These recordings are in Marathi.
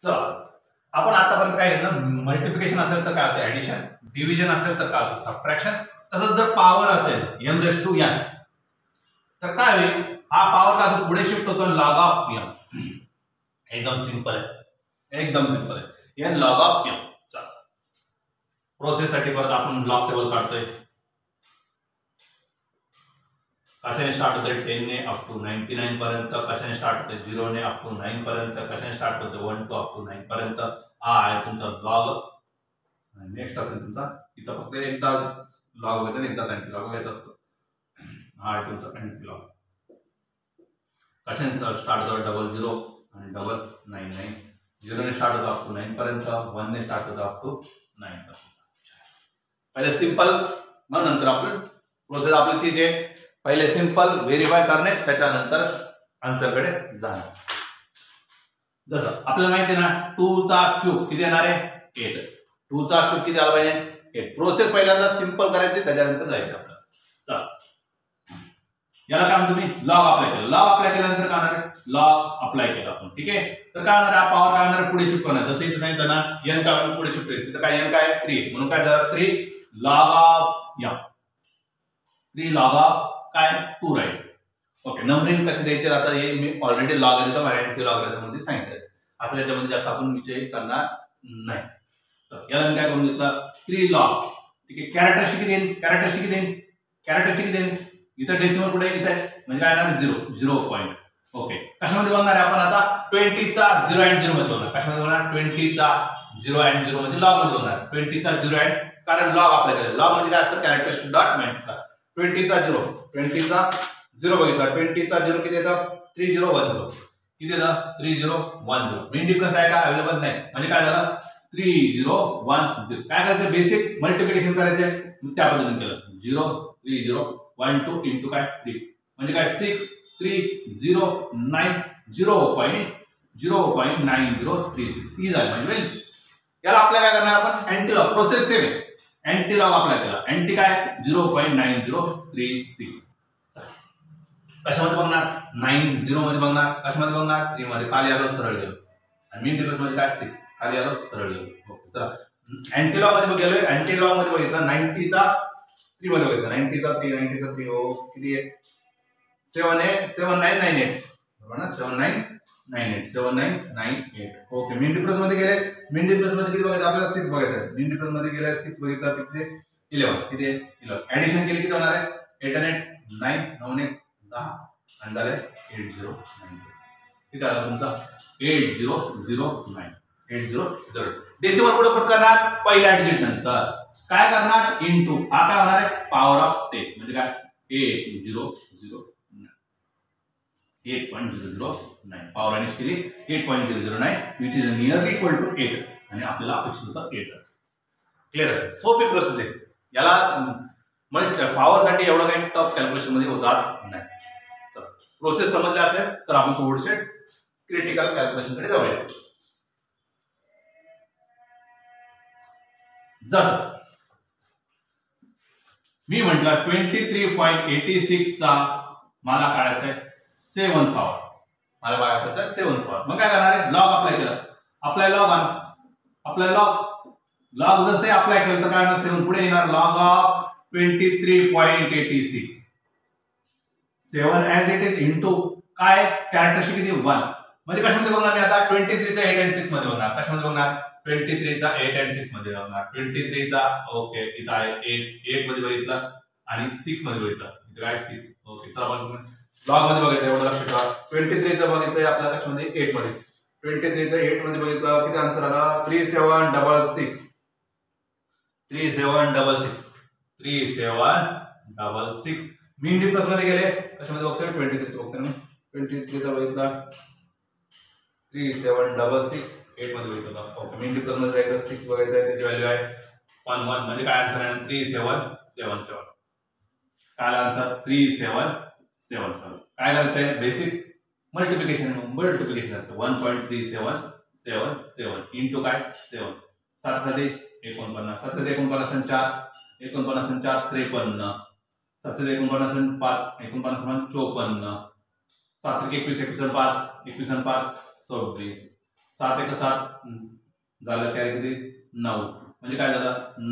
चला आपण आतापर्यंत काय घेतलं, मल्टिप्लिकेशन असेल तर काय होतं ऍडिशन, डिव्हिजन असेल तर काय होतं सबट्रॅक्शन, तसंच जर पॉवर असेल m⁻n तर काय होईल, हा पॉवर का पुढे शिफ्ट होतो log ऑफ m. एकदम सिंपल आहे, एकदम सिंपल आहे, n log ऑफ m. चला प्रोसेस साठी परत आपण ब्लॉक टेबल काढतोय. कशाने स्टार्ट होते 10 ने अप टू 99 पर्यंत, कशाने स्टार्ट होते 0 ने अप टू 9 पर्यंत, कशाने स्टार्ट होते 1 टू अप टू 9 पर्यंत. हा आहे तुमचा लॉग. नेक्स्ट असेल तुमचा इथं फक्त एकदा लॉग घ्यायचा आणि एकदाच अँटी लॉग घ्यायचा असतो. हा आहे तुमचा अँटी लॉग. कशाने स्टार्ट होतो 00 आणि 999. 0 ने स्टार्ट होतो अप टू 9 पर्यंत, 1 ने स्टार्ट होतो अप टू 9 पर्यंत. पहिले सिंपल, मग नंतर आपलं प्रोसेस आपली ती जे पहिले सिंपल व्हेरीफाय करणे, त्याच्यानंतरच आन्सर कडे जाणे. जसं आपल्याला माहिती आहे ना 2 चा क्यूब किती येणार आहे 8. 2 चा क्यूब किती आला पाहिजे 8. प्रोसेस पहिल्यांदा सिंपल करायची, त्याच्यानंतर जायचं आपल्याला. चला याला काय म्हणतो मी लॉग अप्लाय केलं. लॉग अप्लाय केल्यानंतर काय होणार आहे, लॉग अप्लाय केला आपण, ठीक आहे. तर काय होणार आहे, पॉवर काय होणार पुढे शिफ्ट होणार. जसं इथं सांगितलं ना n काय पुढे शिफ्ट होईल, तिथं काय n काय 3 म्हणून काय झालं 3 log of m. 3 log of काय 2 राहील. ओके, नंबरिंग कशी द्यायची आता हे मी ऑलरेडी लॉगरिथम आणि अँटी लॉगरिथम मध्ये सांगितलं. आता त्याच्यामध्ये जास्त आपण विषय करणार नाही. तर याला मी काय करून घेतलं 3 log, ठीक आहे. कॅरेक्टरिस्टिक किती देईन, कॅरेक्टरिस्टिक किती देईन, कॅरेक्टरिस्टिक किती देईन, इथं डेसिमल कुठे इथे म्हणजे काय येणार 0 पॉइंट. ओके, कशामध्ये बघणार आहे आपण आता 20 चा 0 अँड 0 मध्ये बघणार. कशामध्ये बघणार 20 चा 0 अँड 0 मध्ये लॉग मध्ये बघणार. 20 चा 0 अँड, कारण लॉग अप्लाय केलं. लॉग म्हणजे काय असतं कॅरेक्टरिस्टिक डॉट मॅट्रिक्स. 20 चा 0, 20 चा 0 बघितला. 20 चा 0 किती येतं 3010. किती येतं 3010. मेन डिफरन्स आहे का अवेलेबल नाही, म्हणजे काय झालं 3010. काय करायचं बेसिक मल्टिप्लिकेशन करायचे, त्या पद्धतीने केलं. 0 30 1 2 इंटू काय 3 म्हणजे काय 6 3 0 9 0.9036 ही झाली म्हणजे. याला अप्लाय काय करणार आपण अँटी लॉग. प्रोसेस सेम आहे, अँटी लॉग अप्लाय केला. अँटी काय 0.9036. कशामध्ये बघणार 90 मध्ये बघणार, कशामध्ये बघणार 3 मध्ये. खाली आलो सरळ गेलो आणि मेन डिफरन्स मध्ये काय 6 खाली आलो सरळ गेलो. ओके चला अँटी लॉग मध्ये गेलोय. अँटी लॉग मध्ये बघितलं 90 चा 3 मध्ये बघितलं. 90 चा 3 हो किती आहे 7998 बरोबर ना 7998. ओके, मेन डिफरन्स मध्ये गेले. मेन डिफरन्स मध्ये किती बघायचं आपल्याला 6 बघायचं. मेन डिफरन्स मध्ये गेले 6 बघितलं किती 11. किती आहे 11. ऍडिशन केली किती होणार आहे 8 आणि 8 9 9 1 10 आणि झाले 8090. किती आला तुमचा 8009. 8009. डेसिमल कुठे पुट करणार पहिल्या डिजिट नंतर काय करणार इनटू. हा काय होणार आहे पॉवर ऑफ 10 म्हणजे काय 8.009. पॉवर आणि केली 8.009 which is nearly equal to 8 आणि आपल्याला अपेक्षित होतं 8च. क्लिअर असेल. सोपी प्रोसेस आहे. याला पॉवर साठी एवढं काही टफ कॅल्क्युलेशन मध्ये जात नाही. प्रोसेस समजला असेल तर आपण थोडेसे क्रिटिकल कॅल्क्युलेशन कडे जाऊया. जसं मी म्हटलं 23.86 चा मला काढायचा आहे 7 पॉवर. मला काढायचा आहे 7 पॉवर. मग काय करणार आहे लॉग अप्लाय केलं. अप्लाय लॉग जसे अप्लाय केलं तर काय होणार 7 पुढे येणार log of 23.86 7 as it is into काय कॅरेक्टरिस्टिक किती 1 म्हणजे कशामध्ये बघणार मी आता 23 चा 8 आणि 6 मध्ये बघणार. कशामध्ये बघणार 23 चा 8 आणि 6 मध्ये बघणार. 23 चा ओके इथं आहे 8 मध्ये बघितलं आणि 6 मध्ये बघितलं. इथं काय 6. ओके चला आपण लॉग मध्ये बघायचं एवढं लक्षात ठेवा. 23 चा बघायचं आपल्याला कशामध्ये 8 मध्ये. 23 चा 8 मध्ये बघितलं किती आन्सर आला 3766. 3766. मीन डिफरन्स मध्ये गेले कशामध्ये बघतोय 23 चा बघतोय ना. 23 चा बघितला 3766 8 मध्ये बघितलं. ओके, मीन डिफरन्स मध्ये जायचं 6 बघायचं आहे. त्याची व्हॅल्यू आहे 11 म्हणजे काय आन्सर आहे 3777. काय आन्सर 3777. काय करायचं आहे बेसिक मल्टिप्लिकेशन करायचं 1.3777 इंटू काय 7 7 7 49 7 7 49 आणि 4 49 आणि 4 53 7 7 49 आणि 5 49 54 7 21 21 5 21 5 26 7 एक 7 झालं, कॅरी किती 9, म्हणजे काय झालं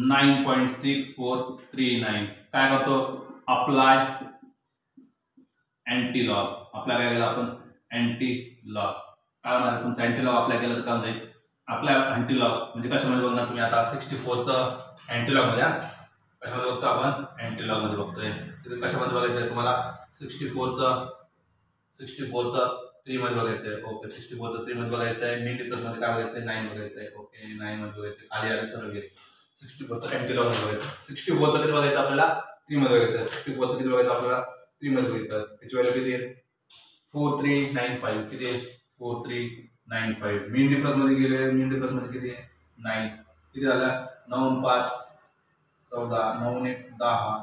9.6439. काय करतो अप्लाय अँटी लॉग. अप्लाय काय केलं आपण अँटी लॉग. काय होणार आहे तुमचा अँटी लॉग अप्लाय केलं तर काय होईल आपल्या अँटी लॉग म्हणजे कशामध्ये बघणार तुम्ही आता 64चं अँटी लॉग मध्ये कशामध्ये बघतो आपण अँटी लॉग मध्ये बघतोय. कशामध्ये बघायचं आहे तुम्हाला 64चं 3 मध्ये बघायचं आहे. ओके 64चं 3 मध्ये बघायचं आहे. मीन डिफरन्स मध्ये काय बघायचं आहे 9 बघायचं आहे. ओके 9 मध्ये बघायचं आहे. आले सर्व गेले. 64चं अँटी लॉग मध्ये बघायचं. 64चं किती बघायचं आपल्याला 3 मध्ये बघायचं. 64चं किती बघायचं आपल्याला 3 मध्ये बघायचं. त्याची व्हॅल्यू किती आहे 4395. किती आहे 4395. मीन डिफरन्स मध्ये गेले. मीन डिफरन्स मध्ये किती आहे 9. किती झालं 9 5 14 9 1 10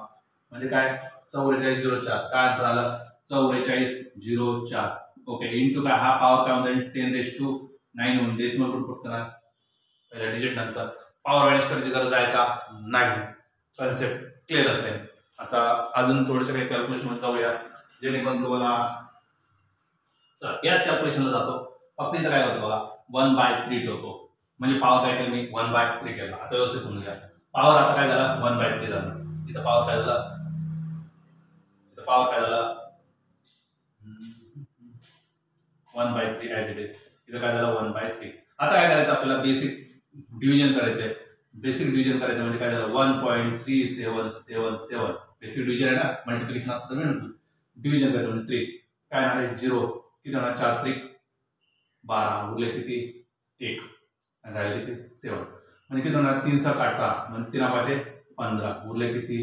म्हणजे काय 4404. काय आन्सर आला 4404. ओके इंटू काय हा पॉवर काय म्हणतो 10⁻9 म्हणून डेसिमल पुट करणार पहिल्या डिजिट नंतर. पॉवर मॅनेज करायची गरज आहे का नाही. कन्सेप्ट क्लिअर असेल. आता अजून थोडेसे काही कॅल्क्युलेशन मध्ये जाऊया जेणेकरून तुम्हाला याच कॅल्क्युलेशनला जातो. फक्त इथं काय होतं बघा 1/3 ठेवतो म्हणजे पॉवर काय केलं मी 1/3 केला. आता व्यवस्थित समजून घ्या. पॉवर आता काय झाला 1/3 झाला. इथं पॉवर काय झाला 1/3 ॲज इट इज. इथं काय झालं 1/3. आता काय करायचं आपल्याला बेसिक डिव्हिजन करायचंय. बेसिक डिव्हिजन करायचं म्हणजे काय झालं 1.3777. बेसिक डिव्हिजन आहे ना मल्टिप्लिकेशन असतं तर म्हणून डिव्हिजन करायचं म्हणजे 3 काय येणार आहे 0 किती होणार 4 3 12 उरले किती 1 आणि राहिले किती 7 म्हणजे किती होणार 3 7 18 म्हणजे 3 5 15 उरले किती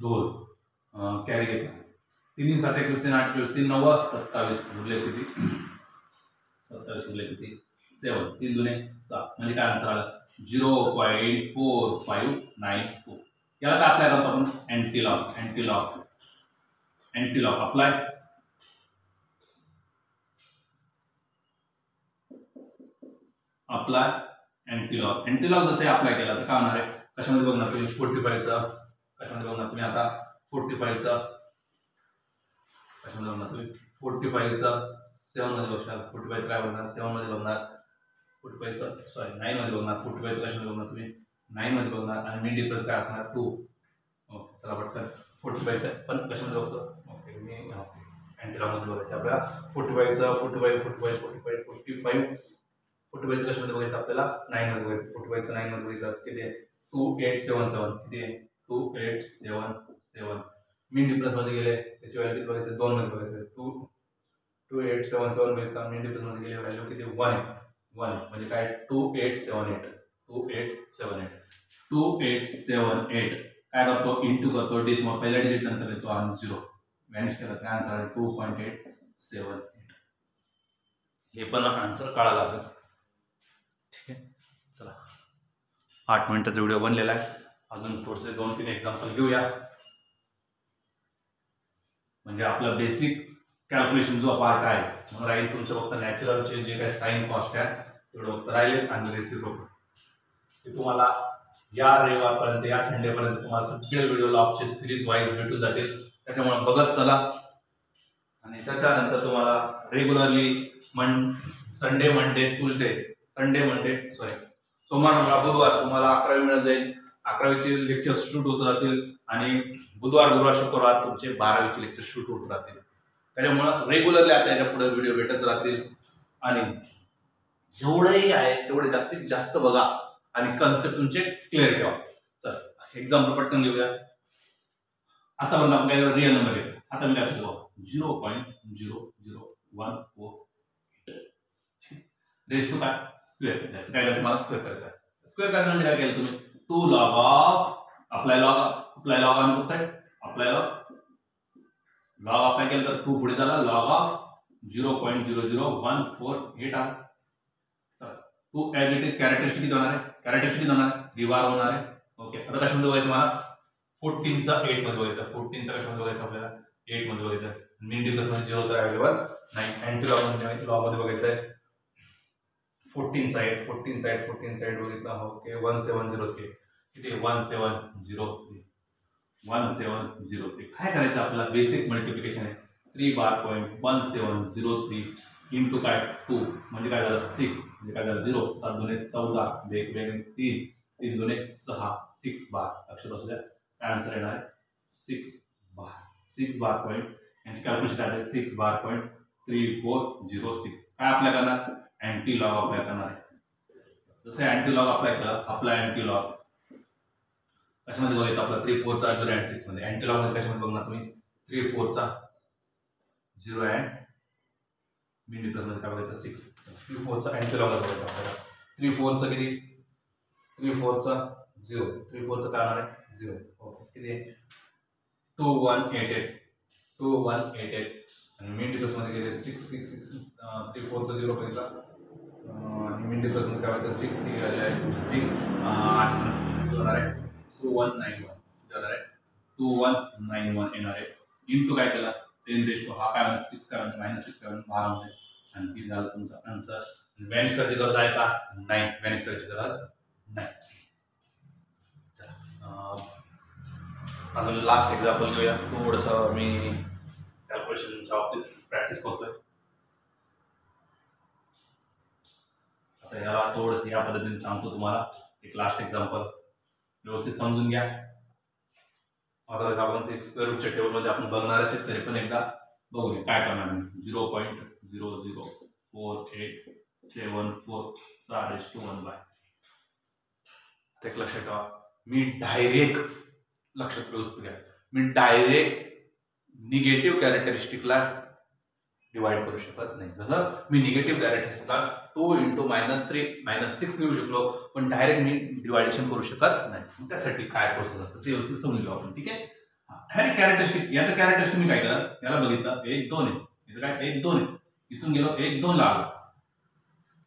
2 कॅरी घेतला 3 7 21 3 8 3 9 27 उरले किती 27 उरले किती 7 3 2 7 म्हणजे काय आन्सर आला 0.4592. याला काय अप्लाय करतो आपण anti log apply anti log जसे अप्लाय केला तर काय होणार आहे कशामध्ये बघणार तुम्ही 45चं कशामध्ये बघणार तुम्ही आता 45चं कशामध्ये बघणार तुम्ही 45चं 7 मध्ये बघशाल. 45चं काय बघणार 7 मध्ये बघणार. 45चं 9 मध्ये बघणार. 45चं कशामध्ये बघणार तुम्ही 9 मध्ये बघणार आणि मीन डिफरन्स काय असणार 2. ओके चला पटकन 45चं पण कशामध्ये बघतो. ओके मी अँटी लॉग मध्ये बघायचं आपल्याला 45चं 45चं कशामध्ये बघायचं आपल्याला 9 मध्ये बघायचं. 45चं 9 मध्ये बघायचं किती आहे 2877. किती आहे 2877. मीन डिफरन्स मध्ये गेले त्याची व्हॅल्यू किती बघायचं 2 मध्ये बघायचं. 2877 बघितला मीन डिफरन्स मध्ये गेले व्हॅल्यू किती 1 म्हणजे काय 2878 काय करतो इंटू करतो डेसिमल पहिल्या डिजिट नंतर येतो आणि 0 मॅनेज केला तर आन्सर आहे 2.878. हे पण आन्सर कळाला असेल. ठीक आहे चला 8 मिनिटाचा व्हिडिओ बनलेला आहे. अजून थोडेसे 2-3 एक्झाम्पल घेऊया म्हणजे आपला बेसिक कॅल्क्युलेशन जो पार्ट आहे मग राहील तुमचं फक्त नॅचरलचे जे काही साइन कॉस्ट आहे तेवढं फक्त राहिले आणि रेसिप्रोकल ते तुम्हाला या रविवारपर्यंत या संडेपर्यंत तुम्हाला सगळे व्हिडिओ लॉबचे सिरीज वाईज भेटून जातील. त्याच्यामुळे बघत चला आणि त्याच्यानंतर तुम्हाला रेग्युलरली संडे मंडे सोमवार बुधवार तुम्हाला 11वी मिळत जाईल. 11वीचे लेक्चर शूट होत राहतील आणि बुधवार गुरुवार शुक्रवार तुमचे 12वीचे लेक्चर शूट होत राहतील. त्याच्यामुळे रेग्युलरली आता याच्या पुढे व्हिडिओ भेटत राहतील आणि जेवढेही आहे तेवढे जास्तीत जास्त बघा आणि कन्सेप्ट तुमचे क्लिअर ठेवा. चल एक्झाम्पल पटकन घेऊया. आता बघा आपण काय रिअल नंबर घेतो. आता मी काय करतो 0.0014 रेस टू काय स्क्वेअर द्यायचं. काय करायचं मला स्क्वेअर करायचं आहे. स्क्वेअर करायचं म्हणजे काय केलं तुम्ही 2 log of apply log on both side apply log apply केलं तर 2 पुढे झाला लॉग ऑफ 0.00148 आला. चला 2 ॲज इट इज कॅरेक्टरिस्टिक किती होणार आहे 3 बार होणार आहे. ओके आता कशामध्ये बघायचं मला 14चा 8 मध्ये बघायचं. 14चा कशामध्ये बघायचं आपल्याला 8 मध्ये बघायचं. मीन डिफरन्स मध्ये 0 तर अवेलेबल नाही. अँटी लॉग मध्ये बघायचं आहे 14चा 8 बघितला. ओके 1703 किती 1703 काय करायचं आपल्याला बेसिक मल्टिप्लिकेशन आहे 3 बार पॉइंट 1703 इंटू काय 2 म्हणजे काय झालं 6 म्हणजे काय झालं 0 7 दुने 14 बेग 3 3 दुने 6 6 बार लक्षात असू द्या काय आन्सर येणार आहे 6 बार पॉईंट यांची कॅल्क्युलेशन काय आहे 6 बार पॉईंट 3406 काय अप्लाय करणार अँटी लॉग अप्लाय करणार आहे जसं अँटी लॉग अप्लाय केला अप्लाय अँटी लॉग कशामध्ये बघायचं आपला 3 4 चा 0 and 6 मध्ये अँटी लॉग मध्ये कशामध्ये बघणार तुम्ही 3 4 चा 0 and मिनी प्लस मध्ये काय बघायचं 6 3 4 चा अँटी लॉग बघायचा आपल्याला 3 4 चा किती 3 4 चा 0 3 4 चा काय होणार आहे 0 ओके किती आहे 2188 2188 आणि मिनी प्लस मध्ये गेले 6 6 6 3 4 चा 0 बघायचा आणि मिनी प्लस मध्ये काय बघायचं 6 3 आले आहे 8 होणार आहे 2191 होणार आहे 2191 येणार आहे इंटू काय केला 10 रेशो हा काय 6 7 -6 7 12 मध्ये आणि किती झालं तुमचा आन्सर व्हॅनिश करायची गरज आहे का नाही व्हॅनिश करायची गरज नाही चला अजून लास्ट एक्झाम्पल घेऊया थोडंसं मी कॅल्क्युलेशनच्या बाबतीत प्रॅक्टिस करतोय आता याला थोडंसं या पद्धतीने सांगतो तुम्हाला एक लास्ट एक्झाम्पल व्यवस्थित समजून घ्या आता आपण ते स्क्वेअर रूटच्या टेबलमध्ये आपण बघणारच आहे तरी पण एकदा बघूया काय करणार मी 0.00487 चा रेश टू 1 बाय ते लक्षात ठेवा मी डायरेक्ट लक्षात व्यवस्थित घ्या मी डायरेक्ट निगेटिव्ह कॅरेक्टरिस्टिकला डिवाइड करू शकत नाही जसं मी निगेटिव्ह कॅरेक्टरिस्टिकला 2 × -3 -6 लिहू शकलो पण डायरेक्ट मी डिवायडेशन करू शकत नाही त्यासाठी काय प्रोसेस असतं ते व्यवस्थित समजून घेऊ आपण ठीक आहे डायरेक्ट कॅरेक्टरिस्टिक याचं कॅरेक्टरिस्टिक मी काय केलं याला बघितलं 1 2 आहे इथं काय 1 2 आहे इथून गेलो 1 2 ला आलो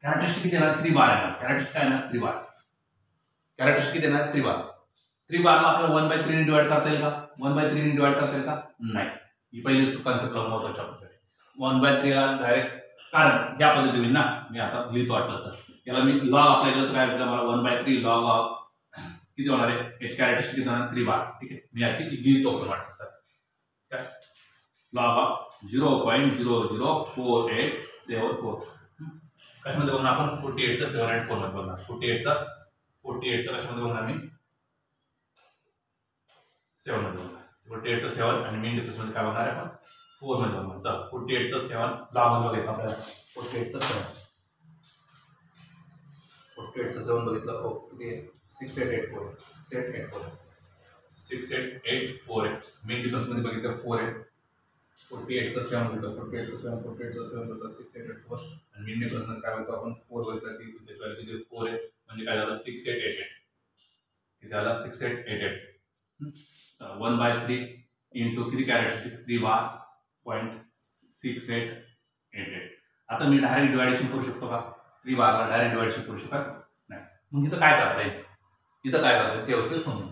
कॅरेक्टरिस्टिक किती येणार 3 बार येणार कॅरेक्टरिस्टिक काय येणार 3 बार कॅरेक्टरिस्टिक किती येणार 3 बार 3 बारला आपल्याला 1/3 ने डिवाइड करता येईल का 1/3 ने डिवाइड करता येईल का नाही ही पहिली कन्सेप्ट महत्त्वाची आपल्यासाठी 1/3 ला डायरेक्ट कारण या पद्धतीने ना मी आता लिहितो वाटलं सर याला मी लॉग अप्लाय केलं तर काय होतं मला 1/3 लॉग ऑफ किती होणार आहे एच कॅरेक्टरिस्टिक होणार 3 बार ठीक आहे मी याची लिहितो पण वाटतं सर काय लॉग ऑफ 0.00487 कशामध्ये बघणार आपण 48 चा 7 and 4 मध्ये बघणार 48 चा कशामध्ये बघणार मी 7 मध्ये बघणार 48 चा 7 आणि मेन डिफरन्स मध्ये काय बघणार आहे आपण 4 मध्ये बघणार चल 48 चा 7 लॉग मध्ये बघायचं आपल्याला 48 चा 7 बघितलं हो किती 6884 आहे मेन डिफरन्स मध्ये बघितलं 4 आहे 48 चा 7 बघितलं 48 चा 7 बघितलं 6884 आणि मेन डिफरन्स मध्ये काय बघतो आपण 4 बघितलं ती त्याची व्हॅल्यू किती 4 आहे म्हणजे काय झालं 6888 किती झालं 6888 1/3 इंटू किती कॅरेक्टरिस्टिक 3 बार 0.6888 आता मी डायरेक्ट डिवायडेशन करू शकतो का 3 बारला डायरेक्ट डिवायडेशन करू शकत नाही मग इथं काय करता येईल ते व्यवस्थित समजून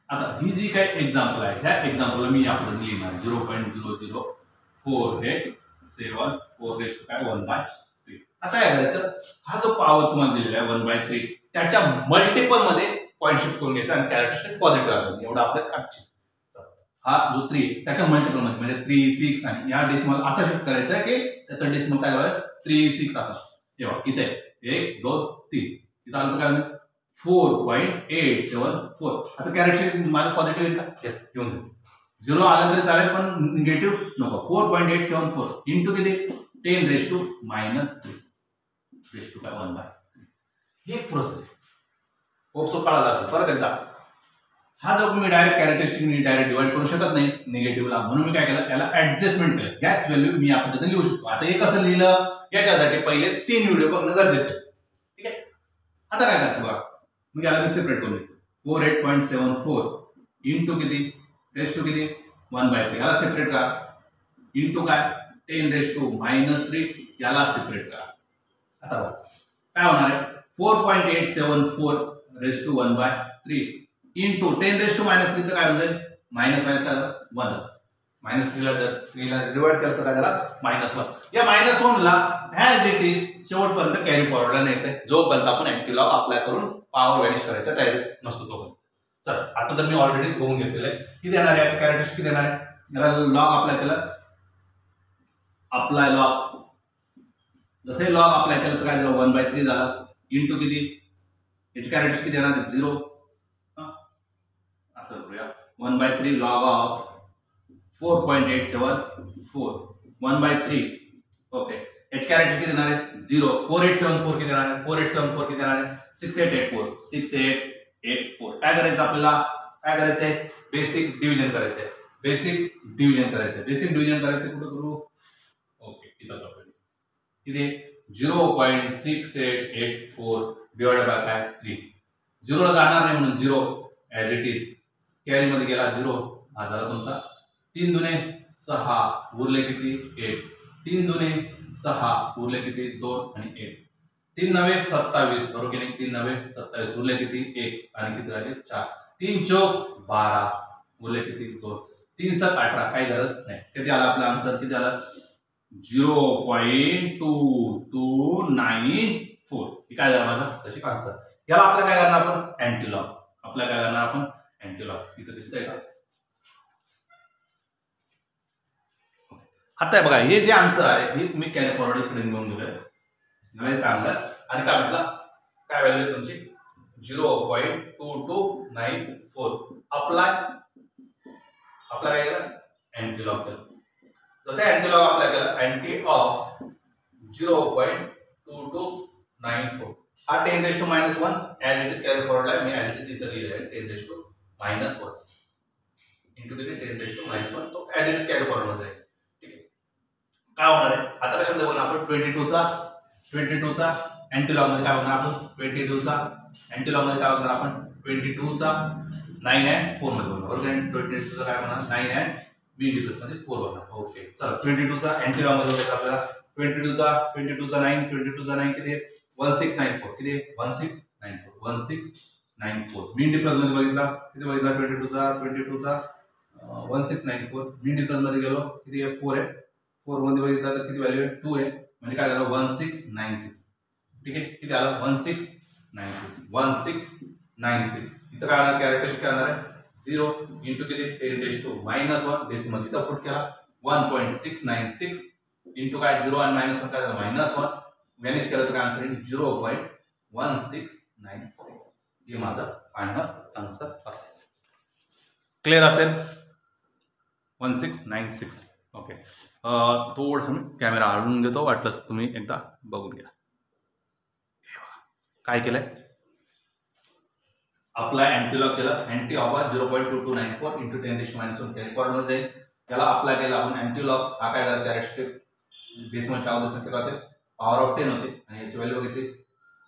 आता ही जी काय एक्झाम्पल आहे ह्या एक्झाम्पलला मी यापुढे लिहिणार 0.00487 काय 1/3 आता काय करायचं हा जो पॉवर तुम्हाला दिलेला आहे 1/3 त्याच्या मल्टिपल मध्ये पॉईंट शिफ्ट करून घ्यायचा आणि कॅरेक्टरिस्टिक पॉझिटिव्ह आलं एवढं आपल्या कापची हा जो 3 त्याच्या मल्टिपल मध्ये म्हणजे 3 6 आणि या डेसिमल असा शिफ्ट करायचा आहे की त्याचा डेसिमल काय झालं 3 6 असा तेव्हा इथे 1 2 3 इथं आलं तर काय 4.874 आता कॅरेक्टरिस्टिक माझं पॉझिटिव्ह येईल का येस घेऊन जाईल 0 आलं तरी चालेल पण निगेटिव्ह नको 4.874 इंटू किती 10 रेज टू -3 रेज टू काय 1/3 ही एक प्रोसेस आहे खूप सोपा आला असेल परत एकदा हा जो मी डायरेक्ट कॅरेक्टरिस्टिक डायरेक्ट डिवाइड करू शकत नाही निगेटिव्हला म्हणून मी काय केलं याला ऍडजस्टमेंट केलं याच व्हॅल्यू मी या पद्धतीने लिहू शकतो आता हे कसं लिहिलं याच्यासाठी पहिले 3 व्हिडिओ बघणं गरजेचं आहे ठीक आहे आता काय करायचं बघा मग याला मी सेपरेट करून लिहितो 48.74 इंटू किती रेज टू किती 1/3 याला सेपरेट करा इंटू काय 10 रेज टू -3 याला सेपरेट करा आता बघा काय होणार आहे 4.874 raise to 1/3 into 10 raise to -3 चं काय होईल मायनस काय झालं 1 -3 ला डिवाइड केलं तर काय झाला -1 या -1 ला ॲज इट इज शेवटपर्यंत कॅरी फॉरवर्डला न्यायचं आहे जोपर्यंत आपण अँटी लॉग अप्लाय करून पॉवर व्हॅनिश करायचा तयारी नसतो तोपर्यंत चल आता तर मी ऑलरेडी बघून घेतलेलं आहे किती देणार आहे याचं कॅरेक्टरिस्टिक किती देणार आहे याला लॉग अप्लाय केलं अप्लाय लॉग जसे लॉग अप्लाय केलं तर काय झालं 1/3 झालं इंटू किती याची कॅरेक्टरिस्टिक किती येणार 0 असं करूया 1/3 लॉग ऑफ 4.874 1/3 ओके याची कॅरेक्टरिस्टिक किती देणार आहे 0 4874 किती देणार आहे 4874 किती देणार आहे 6884 काय करायचं आपल्याला काय करायचंय बेसिक डिव्हिजन करायचंय बेसिक डिव्हिजन करायचं कुठं करू ओके इथं करूया किती 0.6884 डिवाइडेड बाय काय 3 0 ला जाणार नाही म्हणून 0 ऍज इट इज कॅरी मध्ये गेला 0 हा झाला तुमचा 3 दुने 6 उरले किती 8 3 दुने 6 उरले किती 2 आणि 8 3 नवे 27 बरोबर की नाही 3 नवे 27 उरले किती 1 आणि किती राहिले 4 3 चौक 12 उरले किती 2 3 7 18 काही गरज नाही किती आला आपला आन्सर किती आला 0.2294 हे काय झालं माझा तशी आन्सर याला आपल्याला काय करणार आपण अँटीलॉग आपल्याला काय करणार आपण अँटीलॉग इथं दिसतंय का आता बघा हे जे आन्सर आहे हे तुम्ही कॅरी फॉरवर्ड इकडे घेऊन गेले नाही आणलं आणि काय म्हटलं काय व्हॅल्यू आहे तुमची 0.2294 अप्लाय काय केलं अँटीलॉग केलं जसे अँटीलॉग अप्लाय केलं अँटी ऑफ 0.2294 हा 10⁻⁻1 as it is carry forward आहे मी ऍज इट इज इथं लिहिलं आहे 10⁻⁻1 इंटू किती 10⁻⁻1 तो as it is carry forward मध्ये ठीक आहे काय होणार आहे आता कशामध्ये बोलणार आपण 22 चा अँटीलॉग मध्ये काय होणार आपण 22 चा अँटीलॉग मध्ये काय होणार आपण 22 चा 9 and 4 मध्ये बोलणार बरोबर 22 चा काय होणार 9 and b डिफरन्स मध्ये 4 होणार ओके चला 22 चा अँटीलॉग मध्ये बघायचं आपल्याला 22 चा 9 किती 1694 किती 1694 मीन डिफरन्स मध्ये बघितला किती बघितला 22 चा 1694 मीन डिफरन्स मध्ये गेलो किती 4 आहे 4 मध्ये बघितला तर किती व्हॅल्यू आहे 2 आहे म्हणजे काय झालं 1696 ठीक आहे किती आलं 1696 इथं काय आलं कॅरेक्टरिस्टिक काय आलं 0 इंटू किती 10⁻⁻1 डेसिमल इथं पुट केला 1.696 इंटू काय 0 आणि -1 काय झालं -1 मॅनेज केलं तर काय आन्सर येईल 0.1696 हे माझा फायनल आन्सर असेल क्लिअर असेल 1696 ओके थोडंसं मी कॅमेरा आढळून घेतो वाटलंच तुम्ही एकदा बघून घ्या काय केलंय अप्लाय अँटीलॉग केलं anti of 0.2294 into 10⁻⁻1 carry forward मध्ये जाईल त्याला अप्लाय केला आपण अँटीलॉग हा काय झाला कॅरेक्टरिस्टिक डेसिमलच्या अगोदर संख्या होते पॉवर ऑफ 10 होते आणि याची व्हॅल्यू बघितली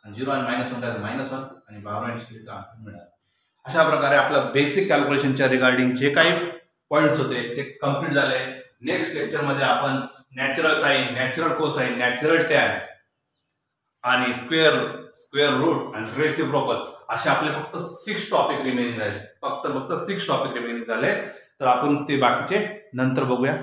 0 आणि -1 काय -1 आणि 12 केली तर आन्सर मिळाला अशा प्रकारे आपल्या बेसिक कॅल्क्युलेशनच्या रिगार्डिंग जे काही पॉइंट्स होते ते कंप्लीट झाले नेक्स्ट लेक्चर मध्ये आपण natural sine natural cosine natural tan आणि स्क्वेअर रूट आणि रेसिप्रोकल असे आपले फक्त 6 टॉपिक रिमेनिंग राहिले फक्त 6 टॉपिक रिमेनिंग झाले तर आपण ते बाकीचे नंतर बघूया